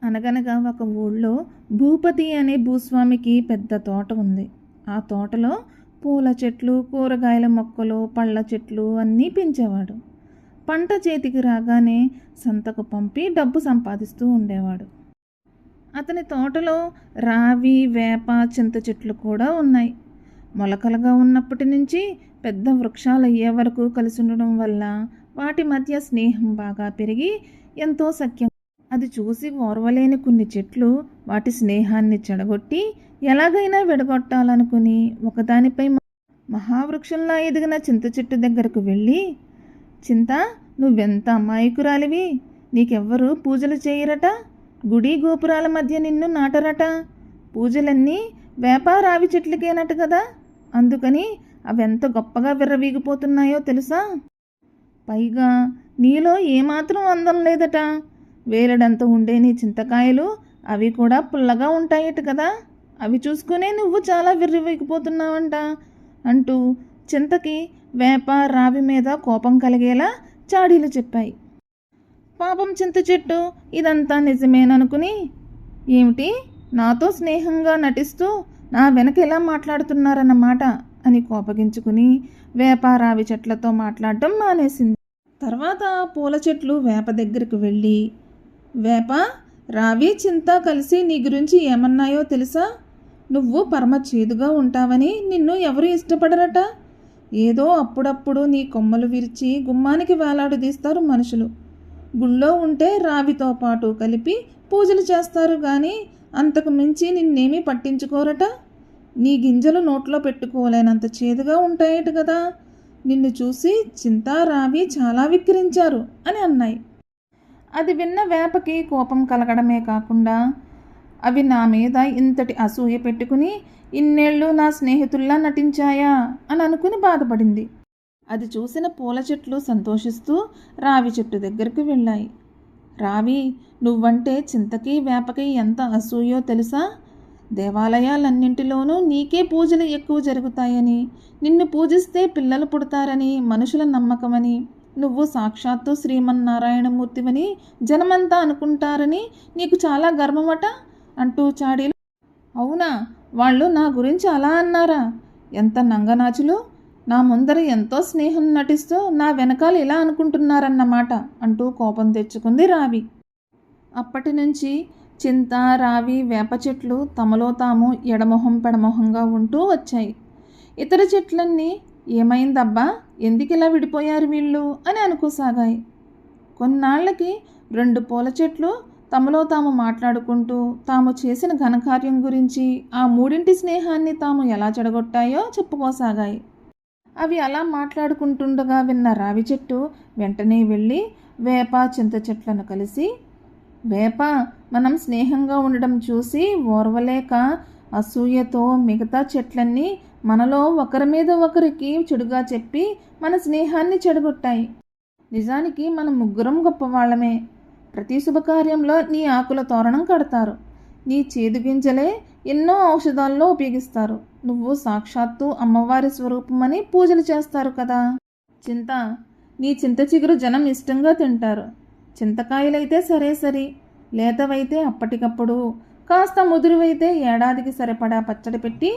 అనగనగా ఒక ఊళ్ళో భూపతి అనే భూస్వామికి పెద్ద తోట ఉంది. ఆ తోటలో పూల చెట్లు, కూరగాయల మొక్కలు, పళ్ళ చెట్లు అన్నీ పెంచేవాడు. పంట చేతికి రాగానే సంతకు పంపి డబ్బు సంపాదిస్తూ ఉండేవాడు. అతని తోటలో రావి, వేప, చింత చెట్లు కూడా ఉన్నాయి. మొలకలుగా ఉన్నప్పటి నుంచి పెద్ద వృక్షాలు అయ్యే వరకు కలిసి ఉండడం వల్ల వాటి మధ్య స్నేహం బాగా పెరిగి ఎంతో సఖ్యం. అది చూసి ఓర్వలేని కొన్ని చెట్లు వాటి స్నేహాన్ని చెడగొట్టి ఎలాగైనా విడగొట్టాలనుకుని ఒకదానిపై మహావృక్షంలా ఎదిగిన చింత చెట్టు దగ్గరకు వెళ్ళి, చింత, నువ్వెంత అమాయకురాలివి, నీకెవ్వరూ పూజలు చేయరట, గుడి గోపురాల మధ్య నిన్ను నాటరట, పూజలన్నీ వేప రావి చెట్లకేనట కదా, అందుకని అవెంత గొప్పగా విర్రవీగిపోతున్నాయో తెలుసా, పైగా నీలో ఏమాత్రం అందం లేదట, వేలడంత ఉండే నీ చింతకాయలు అవి కూడా పుల్లగా ఉంటాయట కదా, అవి చూసుకునే నువ్వు చాలా విర్రవీగిపోతున్నావంట అంటూ చింతకి వేప రావి మీద కోపం కలిగేలా చాడీలు చెప్పాయి. పాపం చింత చెట్టు ఇదంతా నిజమేననుకుని, ఏమిటి, నాతో స్నేహంగా నటిస్తూ నా వెనక ఎలా మాట్లాడుతున్నారన్నమాట అని కోపగించుకుని వేప రావి చెట్లతో మాట్లాడటం మానేసింది. తర్వాత పూల చెట్లు వేప దగ్గరకు వెళ్ళి, వేప, రావి, చింత కలిసి నీ గురించి ఏమన్నాయో తెలుసా, నువ్వు పరమ చేదుగా ఉంటావని నిన్ను ఎవరు ఇష్టపడరట, ఏదో అప్పుడప్పుడు నీ కొమ్మలు విరిచి గుమ్మానికి వేలాడదీస్తారు మనుషులు, గుళ్ళో ఉంటే రావితో పాటు కలిపి పూజలు చేస్తారు కానీ అంతకు మించి నిన్నేమీ పట్టించుకోరట, నీ గింజలు నోట్లో పెట్టుకోలేనంత చేదుగా ఉంటాయట కదా, నిన్ను చూసి చింత, రావి చాలా విక్రించారు అని అన్నాయి. అది విన్న వేపకి కోపం కలగడమే కాకుండా అవి నా మీద ఇంతటి అసూయ పెట్టుకుని ఇన్నేళ్ళు నా స్నేహితుల్లా నటించాయా అని అనుకుని బాధపడింది. అది చూసిన పూల చెట్లు సంతోషిస్తూ రావి చెట్టు దగ్గరికి వెళ్ళాయి. రావి, నువ్వంటే చింతకి వేపకి ఎంత అసూయో తెలుసా, దేవాలయాలన్నింటిలోనూ నీకే పూజలు ఎక్కువ జరుగుతాయని, నిన్ను పూజిస్తే పిల్లలు పుడతారని మనుషుల నమ్మకమని, నువ్వు సాక్షాత్తు శ్రీమన్నారాయణమూర్తివని జనమంతా అనుకుంటారని నీకు చాలా గర్వమట అంటూ చాడీలు. అవునా, వాళ్ళు నా గురించి అలా అన్నారా, ఎంత నంగనాచులు, నా ముందర ఎంతో స్నేహం నటిస్తూ నా వెనకాల ఇలా అనుకుంటున్నారన్నమాట అంటూ కోపం తెచ్చుకుంది రావి. అప్పటి నుంచి చింత, రావి, వేప చెట్లు తమలో తాము ఎడమొహం పెడమొహంగా ఉంటూ వచ్చాయి. ఇతర చెట్లన్నీ ఏమైందబ్బా, ఎందుకిలా విడిపోయారు వీళ్ళు అని అనుకోసాగాయి. కొన్నాళ్లకి 2 పూల చెట్లు తమలో తాము మాట్లాడుకుంటూ తాము చేసిన ఘనకార్యం గురించి, ఆ మూడింటి స్నేహాన్ని తాము ఎలా చెడగొట్టాయో చెప్పుకోసాగాయి. అవి అలా మాట్లాడుకుంటుండగా విన్న రావి చెట్టు వెంటనే వెళ్ళి వేప, చింత చెట్లను కలిసి, వేప, మనం స్నేహంగా ఉండడం చూసి ఓర్వలేక అసూయతో మిగతా చెట్లన్నీ మనలో ఒకరి మీద ఒకరికి చెడుగా చెప్పి మన స్నేహాన్ని చెడగొట్టాయి. నిజానికి మనం ముగ్గురం గొప్పవాళ్లమే. ప్రతి శుభకార్యంలో నీ ఆకుల తోరణం కడతారు, నీ చేదు గింజలే ఎన్నో ఔషధాల్లో ఉపయోగిస్తారు, నువ్వు సాక్షాత్తు అమ్మవారి స్వరూపమని పూజలు చేస్తారు కదా. చింత, నీ చింత చిగురు జనం ఇష్టంగా తింటారు, చింతకాయలైతే సరే, లేతవైతే అప్పటికప్పుడు, కాస్త ముదురువైతే ఏడాదికి సరిపడా పచ్చడి పెట్టి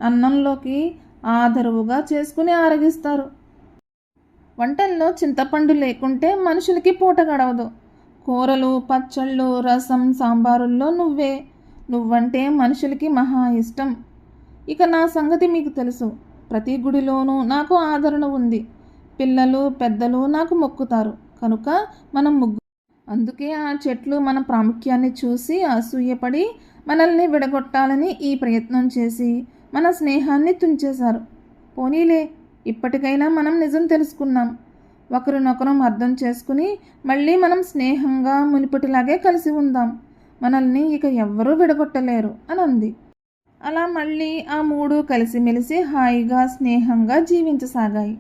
అన్నంలోకి ఆదరువుగా చేసుకుని ఆరగిస్తారు. వంటల్లో చింతపండు లేకుంటే మనుషులకి పూట గడవదు. కూరలు, పచ్చళ్ళు, రసం, సాంబారుల్లో నువ్వంటే మనుషులకి మహా ఇష్టం. ఇక నా సంగతి మీకు తెలుసు, ప్రతి గుడిలోనూ నాకు ఆదరణ ఉంది, పిల్లలు పెద్దలు నాకు మొక్కుతారు కనుక మనం అందుకే ఆ చెట్లు మన ప్రాముఖ్యాన్ని చూసి అసూయపడి మనల్ని విడగొట్టాలని ఈ ప్రయత్నం చేసి మన స్నేహాన్ని తుంచేశారు. పోనీలే, ఇప్పటికైనా మనం నిజం తెలుసుకున్నాం, ఒకరినొకరం అర్థం చేసుకుని మళ్ళీ మనం స్నేహంగా మునిపటిలాగే కలిసి ఉందాం, మనల్ని ఇక ఎవ్వరూ విడగొట్టలేరు అని అంది. అలా మళ్ళీ ఆ 3 కలిసిమెలిసి హాయిగా స్నేహంగా జీవించసాగాయి.